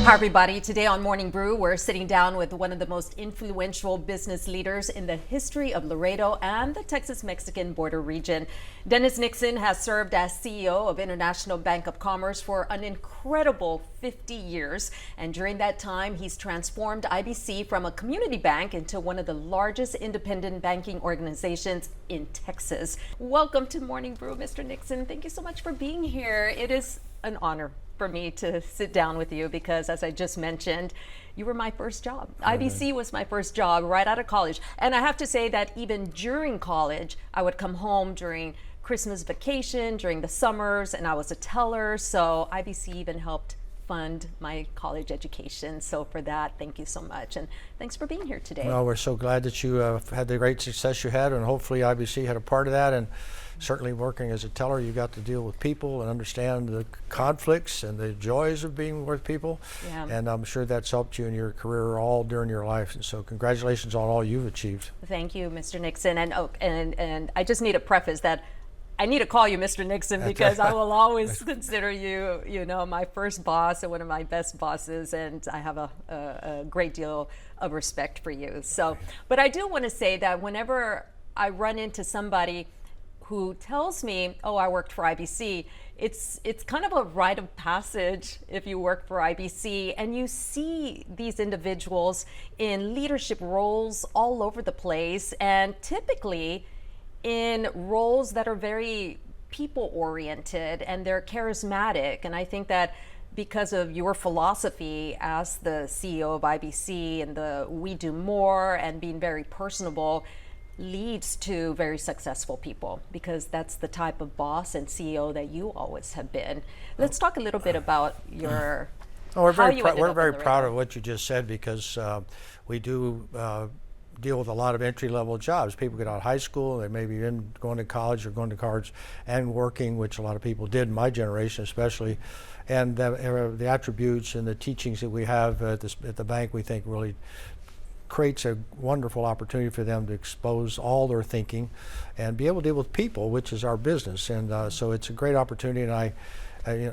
Hi, everybody. Today on Morning Brew, we're sitting down with one of the most influential business leaders in the history of Laredo and the Texas-Mexican border region. Dennis Nixon has served as CEO of International Bank of Commerce for an incredible 50 years. And during that time, he's transformed IBC from a community bank into one of the largest independent banking organizations in Texas. Welcome to Morning Brew, Mr. Nixon. Thank you so much for being here. It is an honor for me to sit down with you because, as I just mentioned, you were my first job. IBC was my first job right out of college. And I have to say that even during college, I would come home during Christmas vacation, during the summers, and I was a teller. So IBC even helped fund my college education. So for that, thank you so much. And thanks for being here today. Well, we're so glad that you had the great success you had, and hopefully IBC had a part of that. And certainly working as a teller, you got to deal with people and understand the conflicts and the joys of being with people. Yeah. And I'm sure that's helped you in your career all during your life. And so congratulations on all you've achieved. Thank you, Mr. Nixon. And I just need to preface that I need to call you Mr. Nixon because I will always consider you, my first boss and one of my best bosses, and I have a great deal of respect for you. So, but I do want to say that whenever I run into somebody who tells me, oh, I worked for IBC, it's kind of a rite of passage if you work for IBC, and you see these individuals in leadership roles all over the place, and typically in roles that are very people oriented and they're charismatic. And I think that because of your philosophy as the CEO of IBC and the we do more and being very personable leads to very successful people, because that's the type of boss and CEO that you always have been. Let's talk a little bit about your we're very proud of what you just said, because we do deal with a lot of entry-level jobs. People get out of high school, they may be going to college or going to college and working, which a lot of people did in my generation especially. And the attributes and the teachings that we have at the bank, we think really creates a wonderful opportunity for them to expose all their thinking and be able to deal with people, which is our business. And so it's a great opportunity, and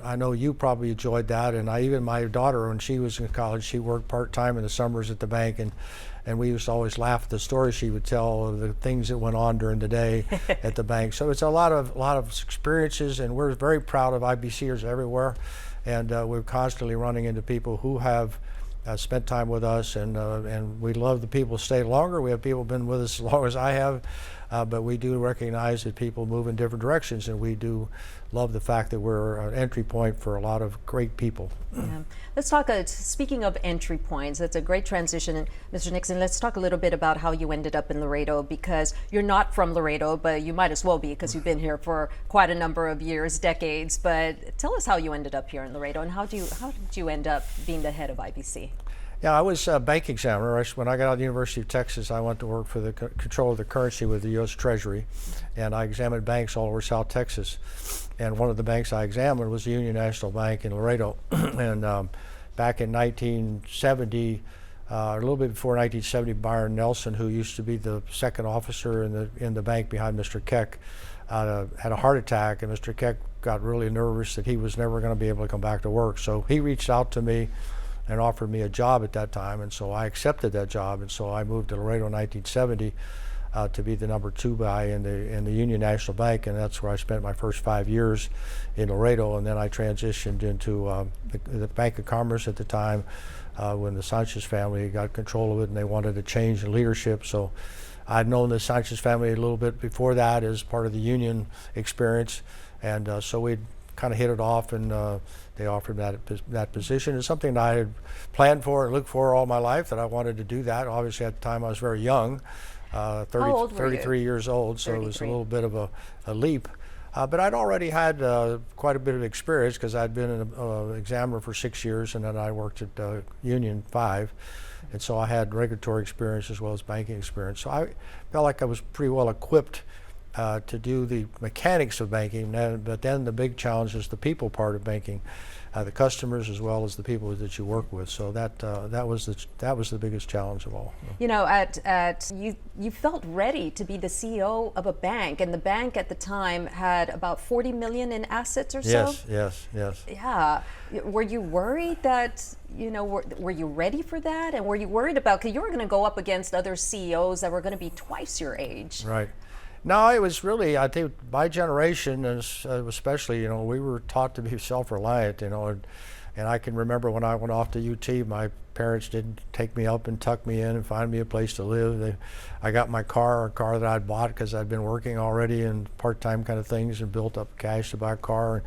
I know you probably enjoyed that. And even my daughter, when she was in college, she worked part-time in the summers at the bank, and we used to always laugh at the stories she would tell of the things that went on during the day at the bank. So it's a lot of experiences, and we're very proud of IBCers everywhere. And we're constantly running into people who have spent time with us, and we love the people who stay longer. We have people who've been with us as long as I have, but we do recognize that people move in different directions, and we do love the fact that we're an entry point for a lot of great people. Yeah. Let's talk, speaking of entry points, that's a great transition. Mr. Nixon, let's talk a little bit about how you ended up in Laredo, because you're not from Laredo, but you might as well be, because you've been here for quite a number of years, decades. But tell us how you ended up here in Laredo, and how did you end up being the head of IBC? Yeah, I was a bank examiner. When I got out of the University of Texas, I went to work for the control of the currency with the U.S. Treasury, and I examined banks all over South Texas. And one of the banks I examined was the Union National Bank in Laredo. And back in 1970, a little bit before 1970, Byron Nelson, who used to be the second officer in the bank behind Mr. Keck, had a heart attack, and Mr. Keck got really nervous that he was never going to be able to come back to work. So he reached out to me and offered me a job at that time, and so I accepted that job. And so I moved to Laredo in 1970 to be the number 2 guy in the Union National Bank, and that's where I spent my first 5 years in Laredo. And then I transitioned into the Bank of Commerce at the time when the Sanchez family got control of it, and they wanted to change the leadership. So I'd known the Sanchez family a little bit before that as part of the union experience, and so we'd kind of hit it off, and they offered that position. It's something that I had planned for and looked for all my life, that I wanted to do that. Obviously at the time I was very young, 33 years old, so 33. It was a little bit of a leap. But I'd already had quite a bit of experience, because I'd been an examiner for 6 years, and then I worked at Union 5. And so I had regulatory experience as well as banking experience. So I felt like I was pretty well equipped to do the mechanics of banking, but then the big challenge is the people part of banking, the customers as well as the people that you work with. So that was the biggest challenge of all. You know, you felt ready to be the CEO of a bank, and the bank at the time had about 40 million in assets or so. Yes. Yeah. Were you worried that, were you ready for that? And were you worried about, because you were going to go up against other CEOs that were going to be twice your age? Right. No, it was really, I think my generation, especially, we were taught to be self-reliant, and I can remember when I went off to UT, my parents didn't take me up and tuck me in and find me a place to live. I got my car, a car that I'd bought because I'd been working already in part-time kind of things and built up cash to buy a car.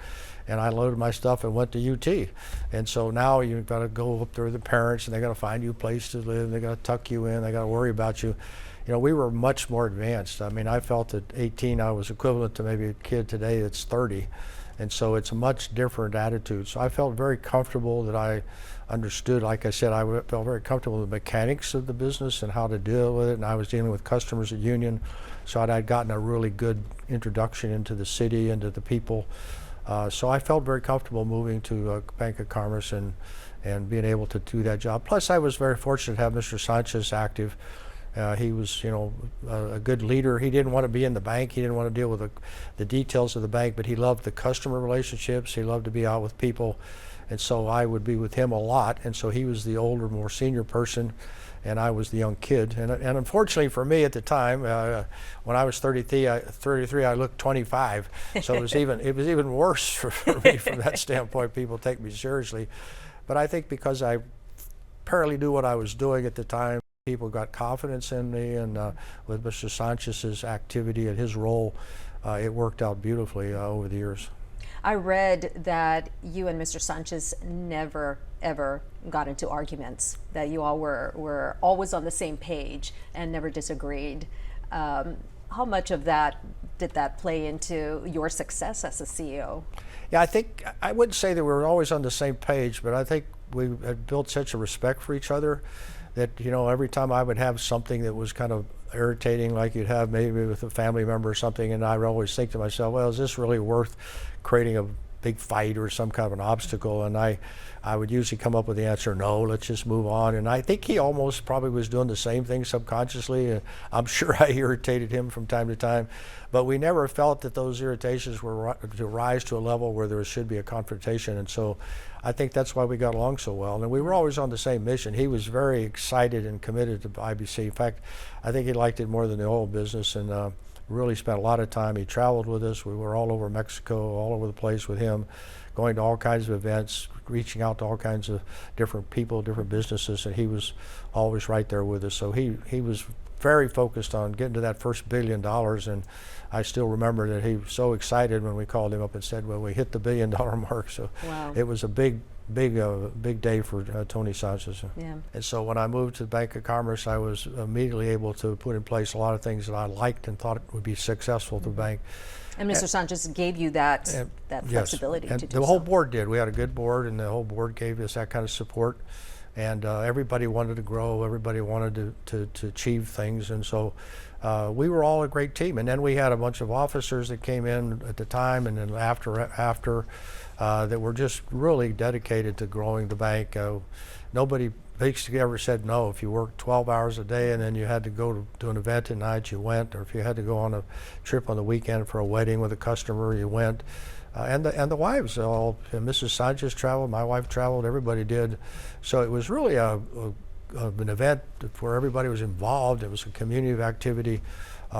And I loaded my stuff and went to UT. And so now you've got to go up there with the parents, and they got to find you a place to live. They got to tuck you in. They got to worry about you. We were much more advanced. I mean, I felt at 18 I was equivalent to maybe a kid today that's 30. And so it's a much different attitude. So I felt very comfortable that I understood, like I said, I felt very comfortable with the mechanics of the business and how to deal with it. And I was dealing with customers at Union. So I'd gotten a really good introduction into the city and to the people. So I felt very comfortable moving to Bank of Commerce and being able to do that job. Plus, I was very fortunate to have Mr. Sanchez active. He was, a good leader. He didn't want to be in the bank. He didn't want to deal with the details of the bank, but he loved the customer relationships. He loved to be out with people. And so I would be with him a lot. And so he was the older, more senior person, and I was the young kid. And unfortunately for me at the time, when I was 33, I looked 25. So it was even worse for me from that standpoint. People take me seriously. But I think because I apparently knew what I was doing at the time, people got confidence in me, and with Mr. Sanchez's activity and his role, it worked out beautifully over the years. I read that you and Mr. Sanchez never, ever got into arguments, that you all were always on the same page and never disagreed. How much of that did that play into your success as a CEO? Yeah, I wouldn't say that we were always on the same page, but I think we had built such a respect for each other that, every time I would have something that was kind of irritating, like you'd have maybe with a family member or something, and I would always think to myself, well, is this really worth creating a big fight or some kind of an obstacle? And I would usually come up with the answer, no, let's just move on. And I think he almost probably was doing the same thing subconsciously. And I'm sure I irritated him from time to time, but we never felt that those irritations were to rise to a level where there should be a confrontation. And so I think that's why we got along so well. And we were always on the same mission. He was very excited and committed to IBC. In fact, I think he liked it more than the oil business, and really spent a lot of time. He traveled with us. We were all over Mexico, all over the place with him, going to all kinds of events, reaching out to all kinds of different people, different businesses, and he was always right there with us. So he was very focused on getting to that first $1 billion, and I still remember that he was so excited when we called him up and said, well, we hit the $1 billion mark. So wow. It was a big day for Tony Sanchez. Yeah. And so when I moved to the Bank of Commerce, I was immediately able to put in place a lot of things that I liked and thought would be successful to the bank. And Mr. Sanchez gave you that flexibility and to do the whole so. board did. We had a good board, and the whole board gave us that kind of support. And everybody wanted to grow. Everybody wanted to achieve things. And so we were all a great team. And then we had a bunch of officers that came in at the time and then after that were just really dedicated to growing the bank. Nobody basically ever said no. If you worked 12 hours a day and then you had to go to an event at night, you went. Or if you had to go on a trip on the weekend for a wedding with a customer, you went. And the wives, all Mrs. Sanchez traveled, my wife traveled, everybody did. So it was really an event where everybody was involved. It was a community of activity.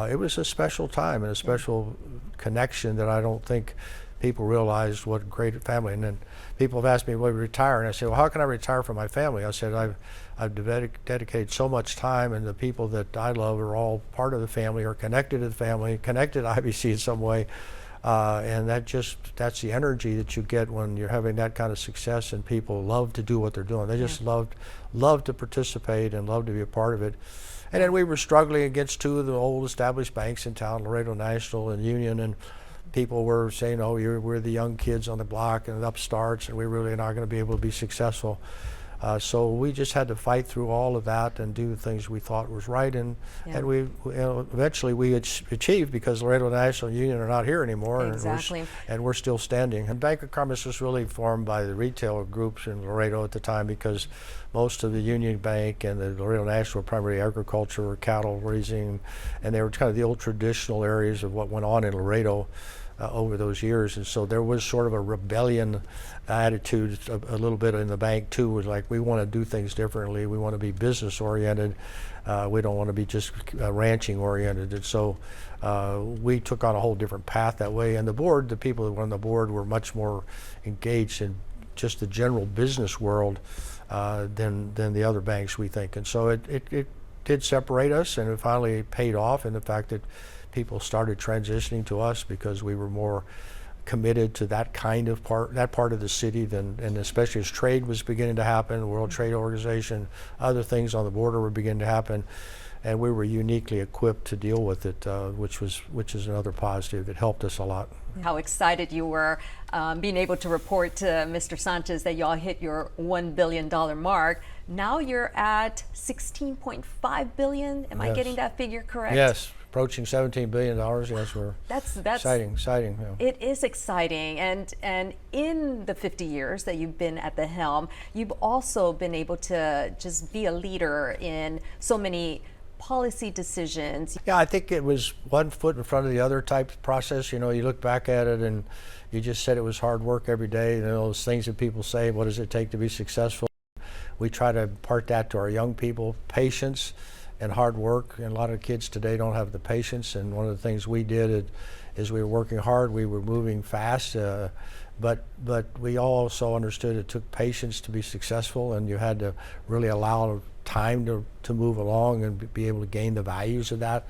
It was a special time and a special connection that I don't think people realized what a great family. And then people have asked me, will you retire? And I said, well, how can I retire from my family? I said, I've dedicated so much time, and the people that I love are all part of the family, or connected to the family, connected to IBC in some way. And that's the energy that you get when you're having that kind of success, and people love to do what they're doing. They just love to participate and love to be a part of it. And then we were struggling against two of the old established banks in town, Laredo National and Union, and people were saying, oh, we're the young kids on the block and the upstarts, and we're really not going to be able to be successful. So we just had to fight through all of that and do the things we thought was right, and we eventually we achieved, because Laredo National Union are not here anymore, Exactly. and we're still standing. And Bank of Commerce was really formed by the retail groups in Laredo at the time, because most of the Union Bank and the Laredo National were primarily agriculture or cattle raising, and they were kind of the old traditional areas of what went on in Laredo over those years. And so there was sort of a rebellion attitude a little bit in the bank too, was like, we want to do things differently, we want to be business oriented, we don't want to be just ranching oriented. And so we took on a whole different path that way, and the board, the people that were on the board, were much more engaged in just the general business world than the other banks, we think. And so it did separate us, and it finally paid off in the fact that people started transitioning to us because we were more committed to that kind of part of the city and especially as trade was beginning to happen, the World Trade Organization, other things on the border were beginning to happen, and we were uniquely equipped to deal with it, which is another positive. It helped us a lot. How excited you were being able to report to Mr. Sanchez that y'all hit your $1 billion mark. Now you're at $16.5 billion. Am I getting that figure correct? Yes, approaching $17 billion. Yes, we're that's exciting. Yeah. It is exciting, and in the 50 years that you've been at the helm, you've also been able to just be a leader in so many policy decisions. Yeah, I think it was one foot in front of the other type of process. You know, you look back at it and you just said it was hard work every day. You know, those things that people say, what does it take to be successful? We try to impart that to our young people, patience and hard work. And a lot of kids today don't have the patience. And one of the things we did is we were working hard, we were moving fast, but we also understood it took patience to be successful, and you had to really allow time to move along and be able to gain the values of that.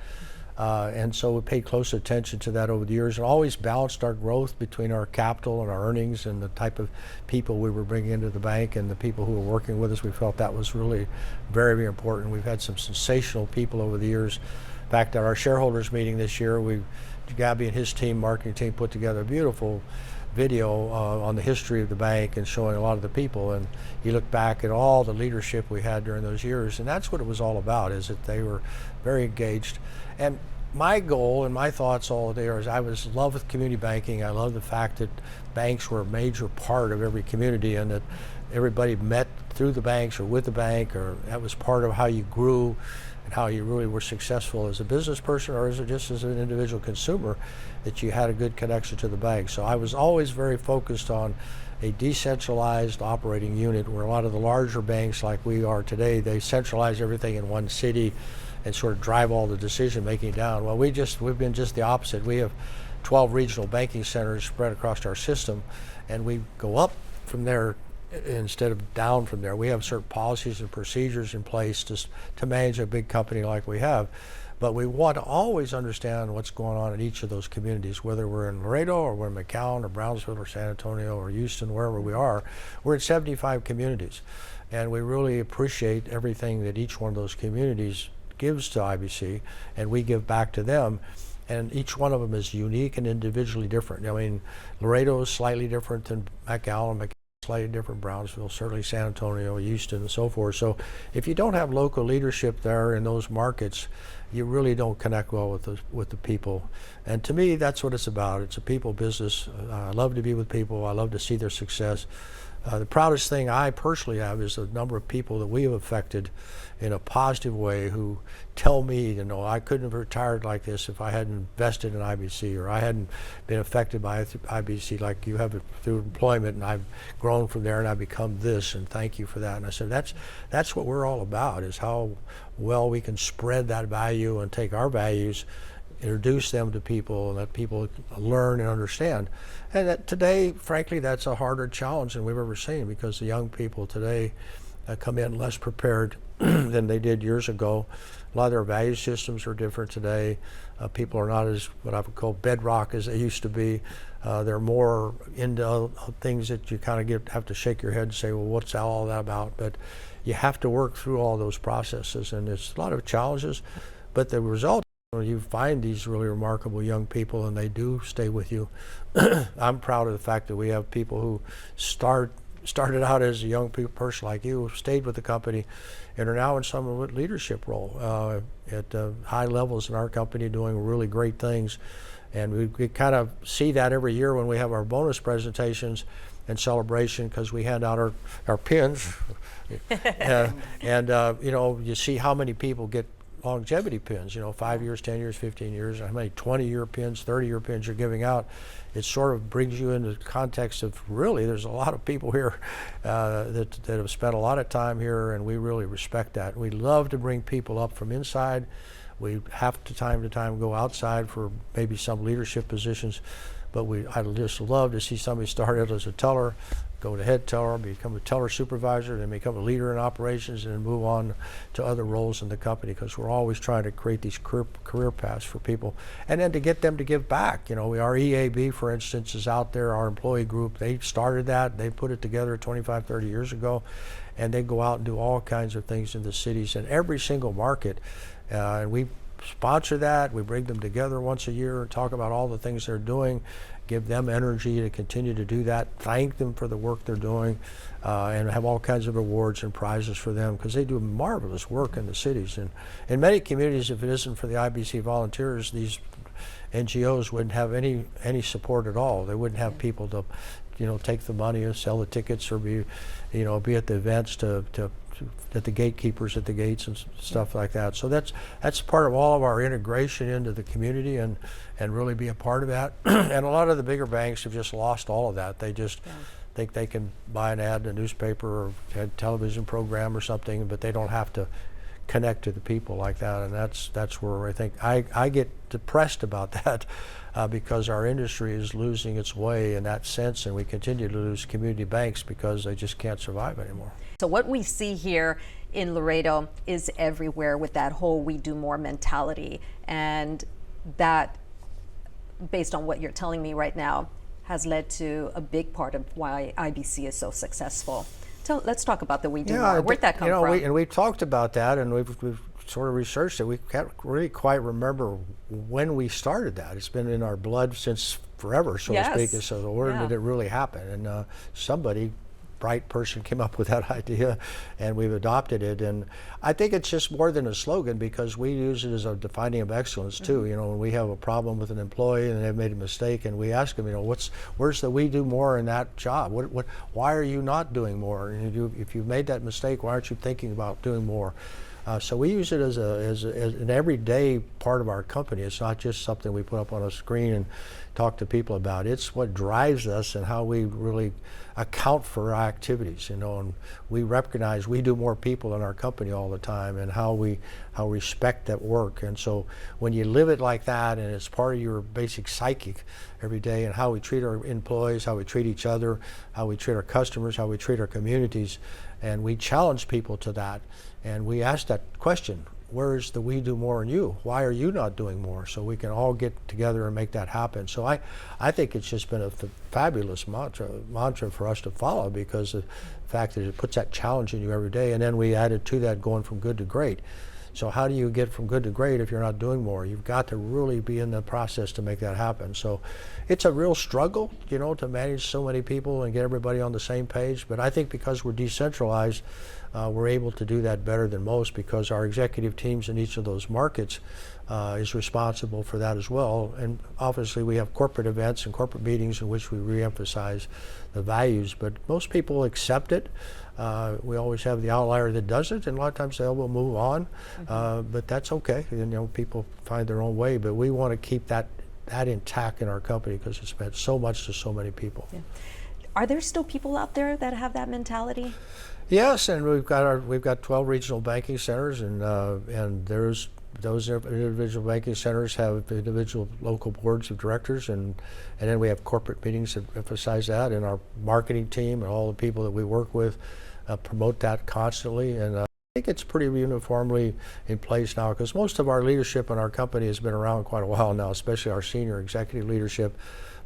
And so we paid close attention to that over the years, and always balanced our growth between our capital and our earnings and the type of people we were bringing into the bank and the people who were working with us. We felt that was really very, very important. We've had some sensational people over the years. In fact, at our shareholders meeting this year, Gabby and his team, marketing team, put together a beautiful video on the history of the bank and showing a lot of the people, and you look back at all the leadership we had during those years, and that's what it was all about, is that they were very engaged. And my goal and my thoughts all day is I was in love with community banking. I love the fact that banks were a major part of every community, and that everybody met through the banks or with the bank, or that was part of how you grew and how you really were successful as a business person or just as an individual consumer, that you had a good connection to the bank. So I was always very focused on a decentralized operating unit, where a lot of the larger banks like we are today, they centralize everything in one city and sort of drive all the decision making down. Well, we've been just the opposite. We have 12 regional banking centers spread across our system, and we go up from there instead of down from there. We have certain policies and procedures in place to manage a big company like we have. But we want to always understand what's going on in each of those communities, whether we're in Laredo or we're in McAllen or Brownsville or San Antonio or Houston, wherever we are. We're in 75 communities, and we really appreciate everything that each one of those communities gives to IBC, and we give back to them. And each one of them is unique and individually different. I mean, Laredo is slightly different than McAllen, slightly different Brownsville, certainly San Antonio, Houston, and so forth. So if you don't have local leadership there in those markets, you really don't connect well with the people. And to me, that's what it's about. It's a people business. I love to be with people. I love to see their success. The proudest thing I personally have is the number of people that we have affected in a positive way, who tell me, you know, I couldn't have retired like this if I hadn't invested in IBC, or I hadn't been affected by IBC like you have through employment, and I've grown from there and I've become this, and thank you for that. And I said, that's what we're all about, is how well we can spread that value and take our values, introduce them to people, and let people learn and understand. And that today, frankly, that's a harder challenge than we've ever seen, because the young people today come in less prepared than they did years ago. A lot of their value systems are different today. People are not as, what I would call, bedrock as they used to be. They're more into things that you kind of have to shake your head and say, well, what's all that about? But you have to work through all those processes, and it's a lot of challenges, but the result, you find these really remarkable young people, and they do stay with you. I'm proud of the fact that we have people who start started out as a young person like you, stayed with the company, and are now in some leadership role at high levels in our company, doing really great things. And we kind of see that every year when we have our bonus presentations and celebration, because we hand out our pins. You see how many people get longevity pins, 5 years, 10 years, 15 years, how many 20-year pins, 30-year pins you're giving out. It sort of brings you into the context of, really, there's a lot of people here that have spent a lot of time here, and we really respect that. We love to bring people up from inside. We have to time go outside for maybe some leadership positions, but I'd just love to see somebody started as a teller, go to head teller, become a teller supervisor, then become a leader in operations, and then move on to other roles in the company, because we're always trying to create these career paths for people. And then to get them to give back. Our EAB, for instance, is out there, our employee group. They started that. They put it together 25, 30 years ago, and they go out and do all kinds of things in the cities in every single market. And we sponsor that. We bring them together once a year and talk about all the things they're doing, give them energy to continue to do that, thank them for the work they're doing, and have all kinds of awards and prizes for them, because they do marvelous work in the cities. And in many communities, if it isn't for the IBC volunteers, these NGOs wouldn't have any support at all. They wouldn't have people to take the money and sell the tickets, or be at the events at the gatekeepers at the gates and stuff like that. So that's part of all of our integration into the community, and really be a part of that. And a lot of the bigger banks have just lost all of that. They just think they can buy an ad in a newspaper or a television program or something, but they don't have to connect to the people like that. And that's where I think I get depressed about that, because our industry is losing its way in that sense, and we continue to lose community banks because they just can't survive anymore. So what we see here in Laredo is everywhere, with that whole "we do more" mentality, and that, based on what you're telling me right now, has led to a big part of why IBC is so successful. So let's talk about the "we do more." Where'd that come from? We talked about that, and we've sort of researched it. We can't really quite remember when we started that. It's been in our blood since forever, so to speak. And so where did it really happen? And somebody, bright person, came up with that idea, and we've adopted it. And I think it's just more than a slogan, because we use it as a defining of excellence too. When we have a problem with an employee and they've made a mistake, and we ask them, where's the "we do more" in that job? Why are you not doing more? And if you've made that mistake, why aren't you thinking about doing more? So we use it as an everyday part of our company. It's not just something we put up on a screen and talk to people about. It's what drives us and how we really account for our activities, and we recognize we do more people in our company all the time, and how we respect that work. And so when you live it like that, and it's part of your basic psychic every day, and how we treat our employees, how we treat each other, how we treat our customers, how we treat our communities, and we challenge people to that. And we ask that question, where's the "we do more" in you? Why are you not doing more? So we can all get together and make that happen. So I think it's just been a fabulous mantra for us to follow, because of the fact that it puts that challenge in you every day. And then we added to that going from good to great. So how do you get from good to great if you're not doing more? You've got to really be in the process to make that happen. So it's a real struggle, to manage so many people and get everybody on the same page. But I think because we're decentralized, we're able to do that better than most, because our executive teams in each of those markets is responsible for that as well. And obviously we have corporate events and corporate meetings in which we reemphasize the values, but most people accept it. We always have the outlier that doesn't, and a lot of times they will move on, but that's okay. People find their own way, but we want to keep that intact in our company, because it's meant so much to so many people. Yeah. Are there still people out there that have that mentality? Yes, and we've got 12 regional banking centers, and there's those individual banking centers have individual local boards of directors, and then we have corporate meetings that emphasize that, and our marketing team and all the people that we work with promote that constantly. And I think it's pretty uniformly in place now, because most of our leadership in our company has been around quite a while now, especially our senior executive leadership.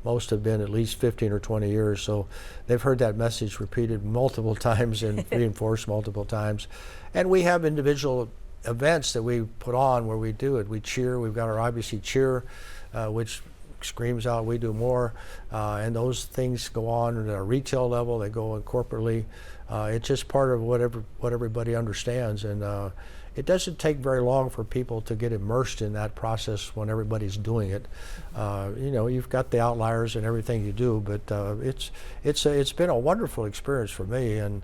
Most have been at least 15 or 20 years, so they've heard that message repeated multiple times and reinforced multiple times. And we have individual events that we put on where we do it. We cheer. We've got our IBC cheer, which screams out, "We do more," and those things go on at a retail level. They go on corporately. It's just part of what everybody understands, and it doesn't take very long for people to get immersed in that process when everybody's doing it. You've got the outliers in everything you do, but it's been a wonderful experience for me, and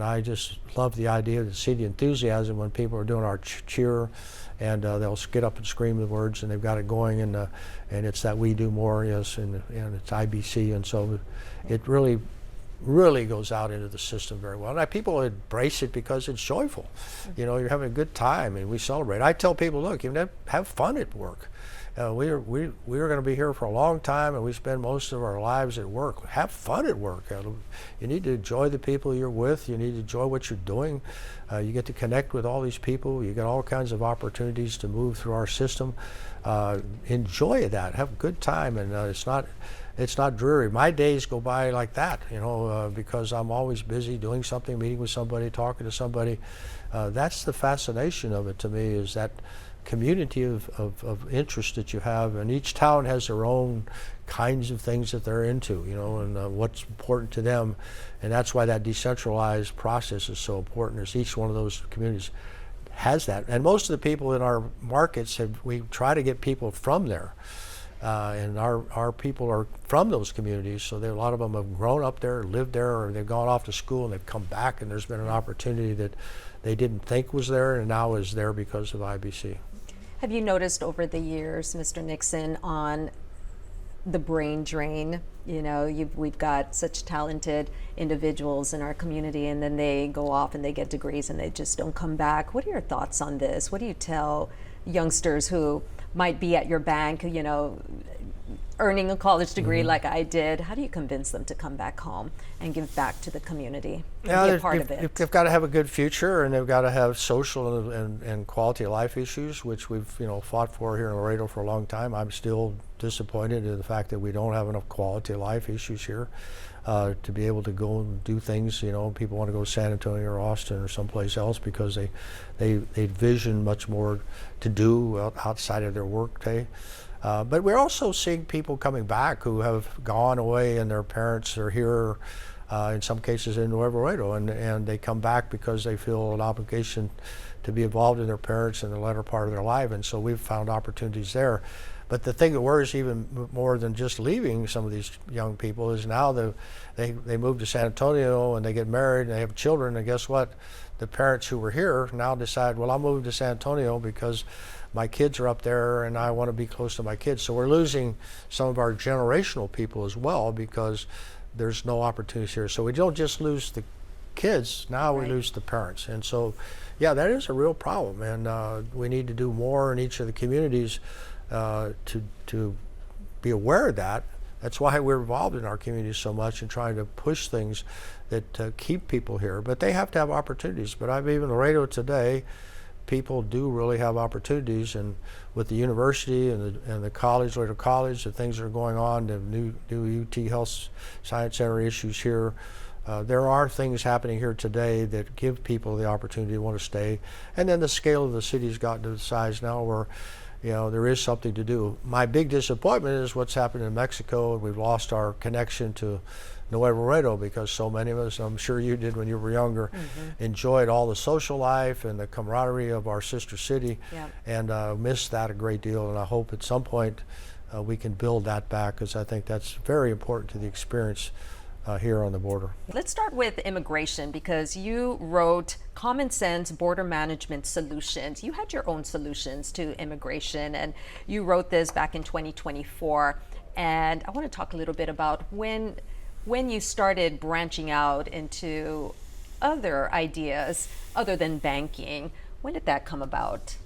I just love the idea to see the enthusiasm when people are doing our cheer, and they'll get up and scream the words, and they've got it going, and it's that "We do more," yes, and it's IBC, and so it really goes out into the system very well. And people embrace it because it's joyful. You're having a good time, and we celebrate. I tell people, look, have fun at work. We're going to be here for a long time, and we spend most of our lives at work. Have fun at work. You need to enjoy the people you're with. You need to enjoy what you're doing. You get to connect with all these people. You get all kinds of opportunities to move through our system. Enjoy that. Have a good time, and it's not dreary. My days go by like that, because I'm always busy doing something, meeting with somebody, talking to somebody. That's the fascination of it to me, is that community of interest that you have, and each town has their own kinds of things that they're into, and what's important to them, and that's why that decentralized process is so important, is each one of those communities has that. And most of the people in our markets, we try to get people from there. And our people are from those communities, so a lot of them have grown up there, lived there, or they've gone off to school and they've come back, and there's been an opportunity that they didn't think was there and now is there because of IBC. Have you noticed over the years, Mr. Nixon, on the brain drain? We've got such talented individuals in our community, and then they go off and they get degrees and they just don't come back. What are your thoughts on this? What do you tell youngsters who might be at your bank, earning a college degree like I did? How do you convince them to come back home and give back to the community and be a part of it? They've got to have a good future, and they've got to have social and quality of life issues, which we've fought for here in Laredo for a long time. I'm still disappointed in the fact that we don't have enough quality of life issues here to be able to go and do things. People want to go to San Antonio or Austin or someplace else because they envision much more to do outside of their work day. But we're also seeing people coming back who have gone away and their parents are here, in some cases in Nuevo Laredo, and they come back because they feel an obligation to be involved in their parents in the latter part of their life, and so we've found opportunities there. But the thing that worries even more than just leaving some of these young people is now they move to San Antonio and they get married and they have children, and guess what? The parents who were here now decide, well, I'm moving to San Antonio because my kids are up there and I want to be close to my kids. So we're losing some of our generational people as well because there's no opportunities here. So we don't just lose the kids, now we lose the parents. And so, yeah, that is a real problem, and we need to do more in each of the communities to be aware of that. That's why we're involved in our communities so much and trying to push things that keep people here. But they have to have opportunities. But I've even Laredo today, people do really have opportunities, and with the university and the college, Laredo College, the things that are going on, the new UT Health Science Center issues here. There are things happening here today that give people the opportunity to want to stay. And then the scale of the city's gotten to the size now where there is something to do. My big disappointment is what's happened in Mexico. We've lost our connection to Nuevo Laredo because so many of us, I'm sure you did when you were younger, enjoyed all the social life and the camaraderie of our sister city, and missed that a great deal. And I hope at some point we can build that back, because I think that's very important to the experience here on the border. Let's start with immigration, because you wrote Common Sense Border Management Solutions. You had your own solutions to immigration, and you wrote this back in 2024. And I want to talk a little bit about when you started branching out into other ideas other than banking. When did that come about?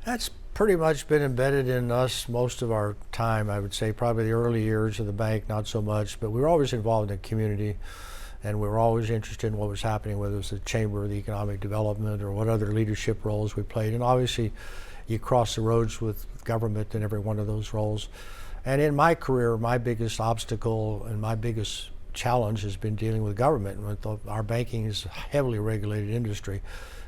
That's pretty much been embedded in us most of our time, I would say. Probably the early years of the bank, not so much, but we were always involved in the community, and we were always interested in what was happening, whether it was the Chamber of the Economic Development or what other leadership roles we played. And obviously, you cross the roads with government in every one of those roles. And in my career, my biggest obstacle and my biggest challenge has been dealing with government. Our banking is a heavily regulated industry,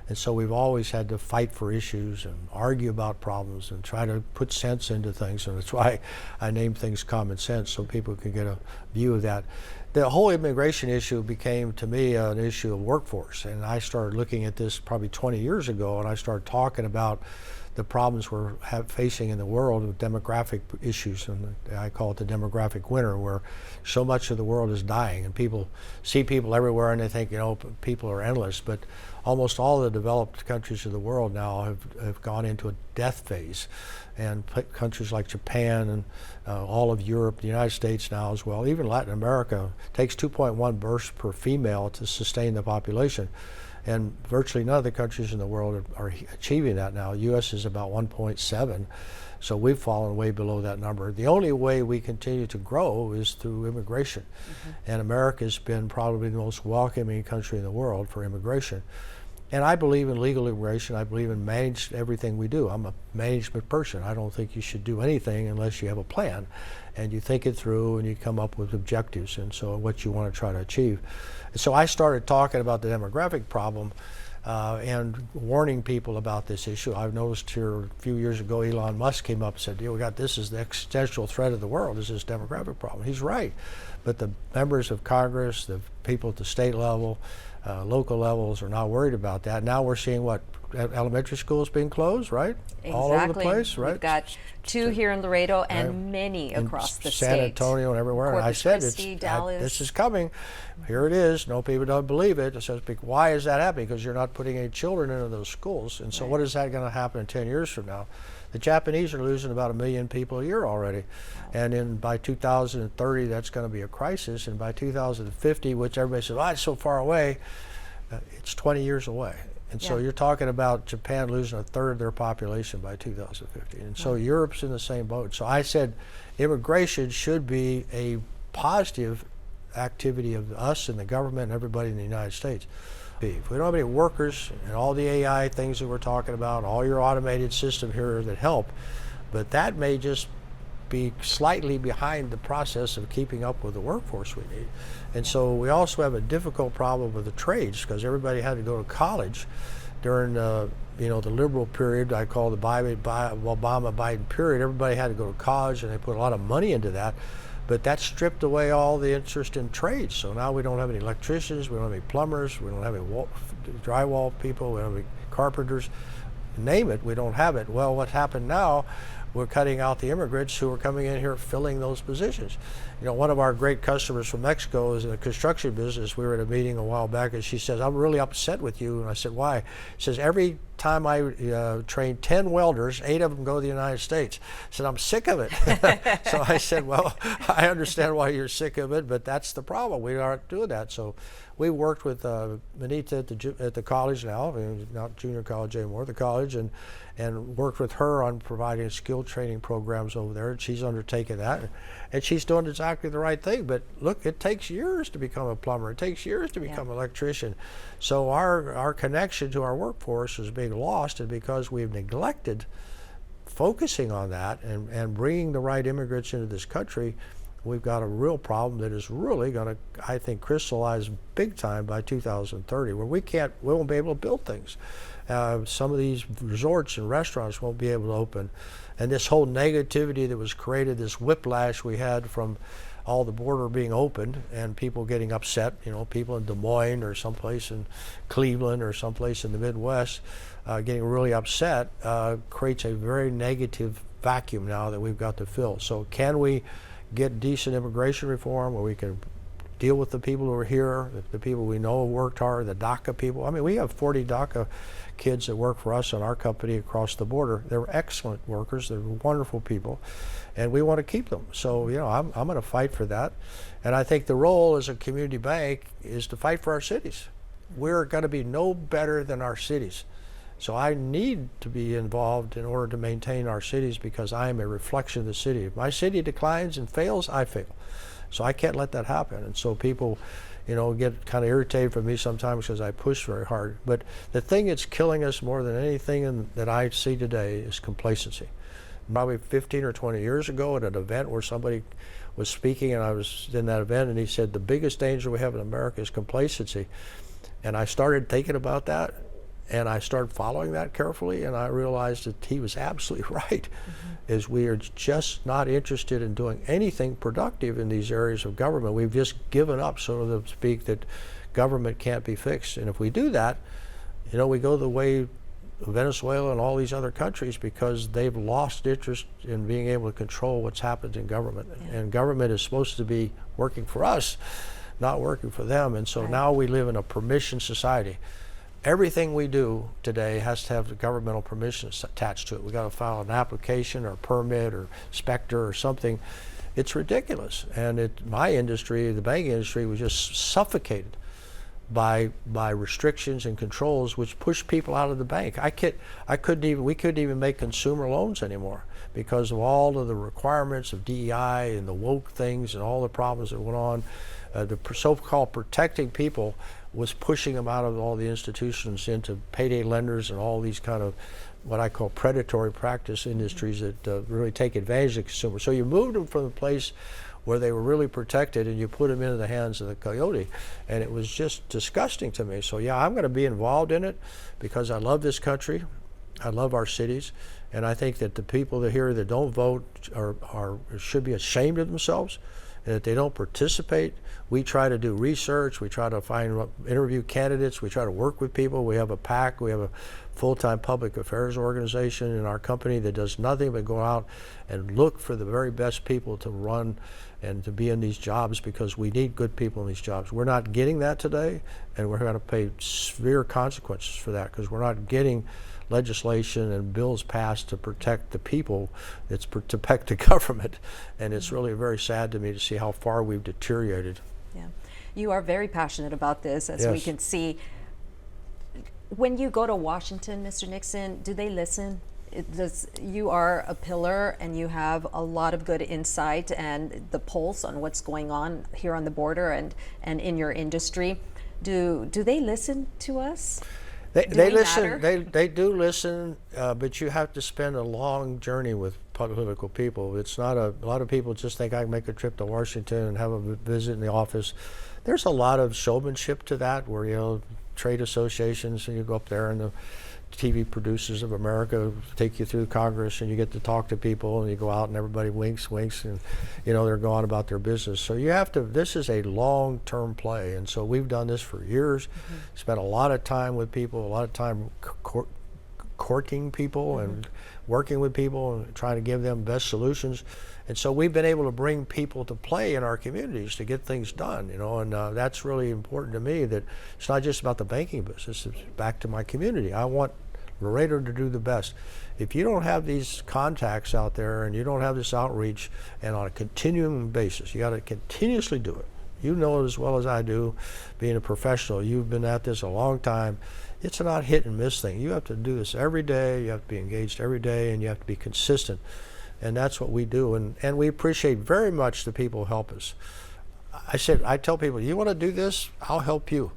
And so we've always had to fight for issues and argue about problems and try to put sense into things. And that's why I named things common sense, so people can get a view of that. The whole immigration issue became, to me, an issue of workforce. And I started looking at this probably 20 years ago, and I started talking about the problems we're facing in the world with demographic issues, and I call it the demographic winter, where so much of the world is dying, and people see people everywhere and they think, people are endless, but almost all the developed countries of the world now have gone into a death phase, and countries like Japan and all of Europe, the United States now as well, even Latin America, takes 2.1 births per female to sustain the population. And virtually none of the countries in the world are achieving that now. The U.S. is about 1.7, so we've fallen way below that number. The only way we continue to grow is through immigration. And America's been probably the most welcoming country in the world for immigration. And I believe in legal immigration. I believe in managed everything we do. I'm a management person. I don't think you should do anything unless you have a plan and you think it through and you come up with objectives and so what you want to try to achieve. And so I started talking about the demographic problem and warning people about this issue. I've noticed here a few years ago, Elon Musk came up and said, this is the existential threat of the world, is this demographic problem. He's right. But the members of Congress, the people at the state level, local levels are not worried about that. Now we're seeing elementary schools being closed, right? Exactly. All over the place, right? We've got 2 here in Laredo and many across the state. San Antonio and everywhere. And I said, Dallas. this is coming. Here it is. No, people don't believe it. So why is that happening? Because you're not putting any children into those schools. And so what is that going to happen in 10 years from now? The Japanese are losing about 1 million people a year already. And by 2030, that's going to be a crisis. And by 2050, which everybody says, it's so far away, it's 20 years away. And so you're talking about Japan losing 1/3 of their population by 2050. And so Europe's in the same boat. So I said immigration should be a positive activity of us and the government and everybody in the United States. If we don't have any workers and all the AI things that we're talking about, all your automated system here that help, but that may just be slightly behind the process of keeping up with the workforce we need. And so we also have a difficult problem with the trades because everybody had to go to college during the liberal period. I call the Obama-Biden period. Everybody had to go to college and they put a lot of money into that. But that stripped away all the interest in trades. So now we don't have any electricians, we don't have any plumbers, we don't have any drywall people, we don't have any carpenters. Name it, we don't have it. Well, what happened now, we're cutting out the immigrants who are coming in here filling those positions. One of our great customers from Mexico is in the construction business. We were at a meeting a while back and she says, I'm really upset with you. And I said, why? She says, every time I train 10 welders, 8 of them go to the United States. I said, I'm sick of it. So I said, well, I understand why you're sick of it, but that's the problem. We aren't doing that. So we worked with Manita at the college now, not junior college anymore, the college, and worked with her on providing skill training programs over there. And she's undertaken that. And she's doing exactly the right thing. But look, it takes years to become a plumber. It takes years to become an electrician. So our connection to our workforce is being lost, and because we've neglected focusing on that and bringing the right immigrants into this country, we've got a real problem that is really going to, I think, crystallize big time by 2030, where we won't be able to build things. Some of these resorts and restaurants won't be able to open. And this whole negativity that was created, this whiplash we had from all the border being opened and people getting upset, people in Des Moines or someplace in Cleveland or someplace in the Midwest getting really upset, creates a very negative vacuum now that we've got to fill. So can we get decent immigration reform where we can deal with the people who are here, the people we know have worked hard, the DACA people? I mean, we have 40 DACA kids that work for us on our company across the border. They're excellent workers. They're wonderful people, and we want to keep them. So, I'm going to fight for that. And I think the role as a community bank is to fight for our cities. We're going to be no better than our cities. So I need to be involved in order to maintain our cities because I am a reflection of the city. If my city declines and fails, I fail. So I can't let that happen. And so people, get kind of irritated with me sometimes because I push very hard. But the thing that's killing us more than anything that I see today is complacency. Probably 15 or 20 years ago at an event where somebody was speaking and I was in that event and he said, the biggest danger we have in America is complacency. And I started thinking about that. And I started following that carefully, and I realized that he was absolutely right, is we are just not interested in doing anything productive in these areas of government. We've just given up, so to speak, that government can't be fixed. And if we do that, you know, we go the way of Venezuela and all these other countries, because they've lost interest in being able to control what's happened in government. And government is supposed to be working for us, not working for them. And so now we live in a permission society. Everything we do today has to have the governmental permissions attached to it. We got to file an application or a permit or Spectre or something. It's ridiculous. And my industry, the banking industry, was just suffocated by restrictions and controls, which push people out of the bank. We couldn't even make consumer loans anymore because of all of the requirements of DEI and the woke things and all the problems that went on. The so-called protecting people was pushing them out of all the institutions into payday lenders and all these kind of what I call predatory practice industries that really take advantage of the consumer. So you moved them from the place where they were really protected and you put them into the hands of the coyote. And it was just disgusting to me. So yeah, I'm going to be involved in it because I love this country. I love our cities. And I think that the people that here that don't vote should be ashamed of themselves, and that they don't participate. We try to do research, we try to interview candidates, we try to work with people. We have a PAC, we have a full-time public affairs organization in our company that does nothing but go out and look for the very best people to run and to be in these jobs, because we need good people in these jobs. We're not getting that today, and we're going to pay severe consequences for that, because we're not getting legislation and bills passed to protect the people. It's to protect the government, and it's really very sad to me to see how far we've deteriorated. Yeah, you are very passionate about this, as we can see. When you go to Washington, Mr. Nixon, do they listen? You are a pillar and you have a lot of good insight and the pulse on what's going on here on the border and in your industry. Do they listen to us? They listen. They do listen, but you have to spend a long journey with political people. It's not a lot of people just think I can make a trip to Washington and have a visit in the office. There's a lot of showmanship to that, where, you know, trade associations, and you go up there and the TV producers of America take you through Congress, and you get to talk to people, and you go out and everybody winks, and, you know, they're going about their business. So you have to, this is a long-term play, and so we've done this for years, spent a lot of time with people, a lot of time courting people and working with people and trying to give them best solutions. And so we've been able to bring people to play in our communities to get things done, you know, and that's really important to me, that it's not just about the banking business, it's back to my community. I want Laredo to do the best. If you don't have these contacts out there and you don't have this outreach, and on a continuing basis, you got to continuously do it. You know it as well as I do, being a professional. You've been at this a long time. It's not hit and miss thing. You have to do this every day, you have to be engaged every day, and you have to be consistent. And that's what we do, and we appreciate very much the people who help us. I tell people, you want to do this, I'll help you.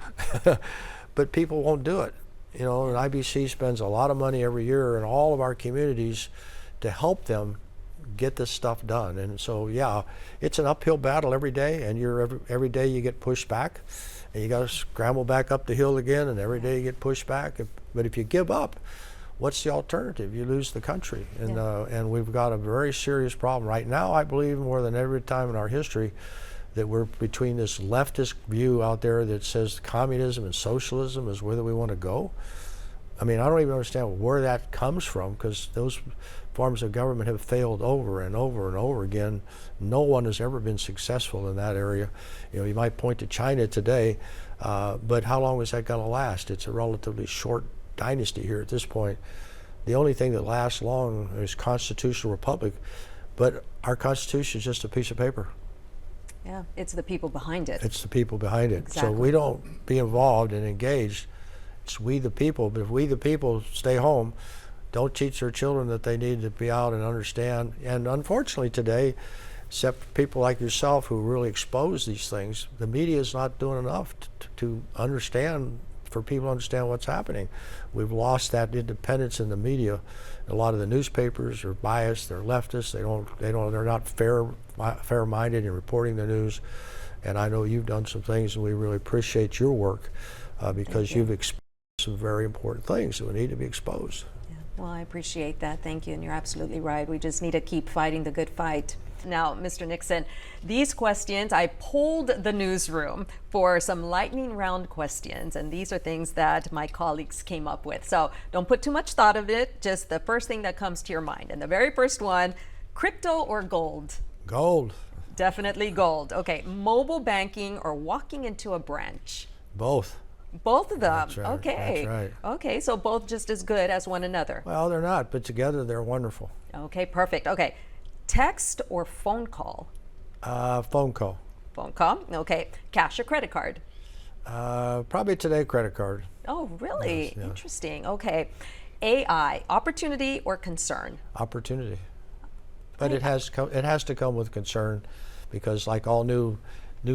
But people won't do it. You know, and IBC spends a lot of money every year in all of our communities to help them get this stuff done. And so, yeah, it's an uphill battle every day, and every day you get pushed back, and you got to scramble back up the hill again, and every day you get pushed back. But if you give up, what's the alternative? You lose the country. And we've got a very serious problem right now. I believe more than every time in our history that we're between this leftist view out there that says communism and socialism is where we want to go. I mean, I don't even understand where that comes from, because those forms of government have failed over and over and over again. No one has ever been successful in that area. You know, you might point to China today, but how long is that going to last? It's a relatively short dynasty here at this point. The only thing that lasts long is constitutional republic, but our Constitution is just a piece of paper. Yeah, it's the people behind it. It's the people behind it. Exactly. So we don't be involved and engaged. It's we the people. But if we the people stay home, don't teach their children that they need to be out and understand. And unfortunately today, except for people like yourself who really expose these things, the media is not doing enough to understand, for people to understand what's happening. We've lost that independence in the media. A lot of the newspapers are biased, they're leftist, they're not fair-minded in reporting the news. And I know you've done some things, and we really appreciate your work because you've exposed some very important things that need to be exposed. Well, I appreciate that. Thank you. And you're absolutely right. We just need to keep fighting the good fight. Now, Mr. Nixon, these questions, I polled the newsroom for some lightning round questions, and these are things that my colleagues came up with. So don't put too much thought of it, just the first thing that comes to your mind. And the very first one, crypto or gold? Gold. Definitely gold. Okay, mobile banking or walking into a branch? Both. Both of them. That's right. Okay. That's right. Okay, so both just as good as one another. Well, they're not, but together they're wonderful. Okay, perfect. Okay, text or phone call? Phone call. Phone call. Okay, cash or credit card? Probably today, credit card. Oh, really? Yes, yeah. Interesting. Okay, AI, opportunity or concern? Opportunity. But it has to come with concern, because like all new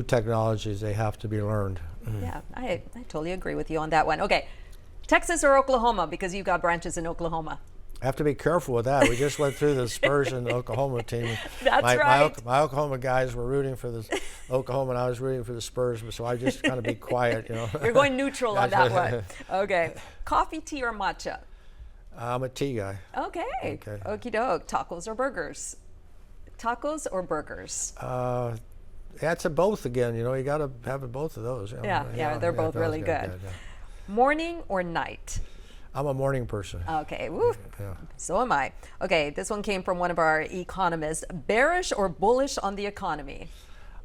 technologies, they have to be learned. Yeah, I totally agree with you on that one. Okay, Texas or Oklahoma, because you've got branches in Oklahoma? I have to be careful with that. We just went through the Spurs and the Oklahoma team. That's right. My Oklahoma guys were rooting for the Oklahoma, and I was rooting for the Spurs, so I just kind of be quiet, you know. You're going neutral on that one. Okay, coffee, tea, or matcha? I'm a tea guy. Okay. Okie doke. Tacos or burgers? Tacos or burgers? That's a both again. You know, you got to have both of those. You know? Yeah, they're both really good. Yeah. Morning or night? I'm a morning person. Okay, woo. Yeah. So am I. Okay, this one came from one of our economists. Bearish or bullish on the economy?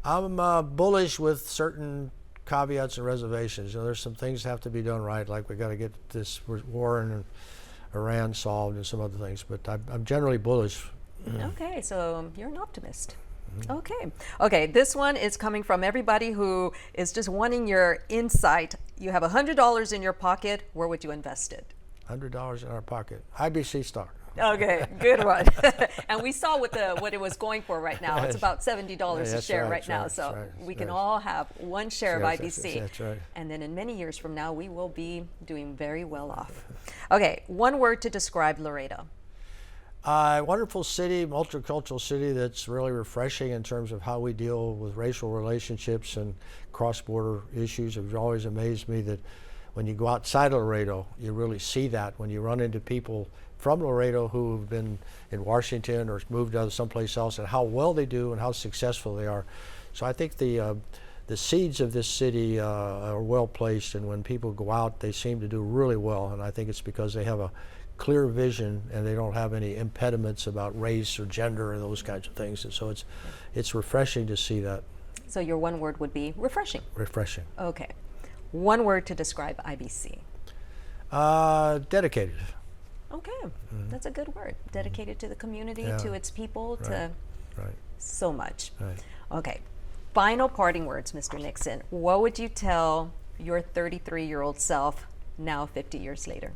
I'm bullish with certain caveats and reservations. You know, there's some things that have to be done right, like we got to get this war in Iran solved and some other things. But I'm generally bullish. Okay, so you're an optimist. Okay, this one is coming from everybody who is just wanting your insight. You have $100 in your pocket. Where would you invest it? $100 in our pocket. IBC stock. Okay, good one. And we saw what it was going for right now. It's about $70 a share right now. So we can all have one share of IBC. That's right. And then in many years from now, we will be doing very well off. Okay, one word to describe Laredo. Wonderful city, multicultural city that's really refreshing in terms of how we deal with racial relationships and cross-border issues. It always amazed me that when you go outside of Laredo, you really see that when you run into people from Laredo who have been in Washington or moved to someplace else, and how well they do and how successful they are. So I think the seeds of this city are well placed, and when people go out, they seem to do really well. And I think it's because they have a clear vision and they don't have any impediments about race or gender or those kinds of things. And so it's refreshing to see that. So your one word would be refreshing. Refreshing. Okay. One word to describe IBC. Dedicated. Okay, that's a good word. Dedicated to the community, to its people, to so much. Right. Okay, final parting words, Mr. Nixon. What would you tell your 33-year-old self now 50 years later?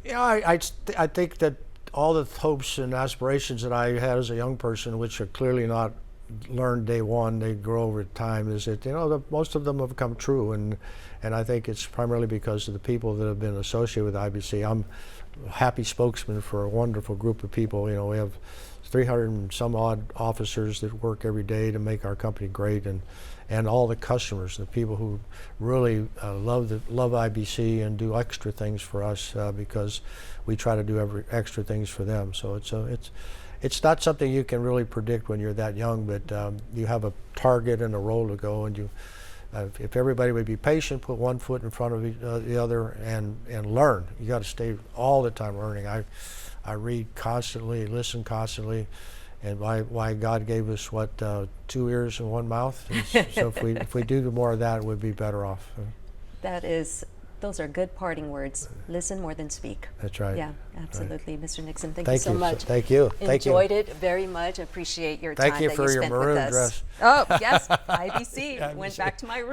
Yeah, I think that all the hopes and aspirations that I had as a young person, which are clearly not learned day one, they grow over time, is that, you know, most of them have come true, and I think it's primarily because of the people that have been associated with IBC. I'm a happy spokesman for a wonderful group of people. You know, we have 300 and some odd officers that work every day to make our company great, and all the customers, the people who really love IBC and do extra things for us because we try to do every extra things for them. So it's not something you can really predict when you're that young, but you have a target and a role to go, and if everybody would be patient, put one foot in front of the other, and learn. You got to stay all the time learning. I read constantly, listen constantly, and why God gave us 2 ears and 1 mouth. So if we do more of that, we'd be better off. Those are good parting words. Listen more than speak. That's right. Yeah, absolutely. Right. Mr. Nixon, thank you so much. Thank you. Enjoyed it very much. Appreciate your time that you spent with us. Thank you for your maroon dress. Oh, yes, IBC. Went back to my room.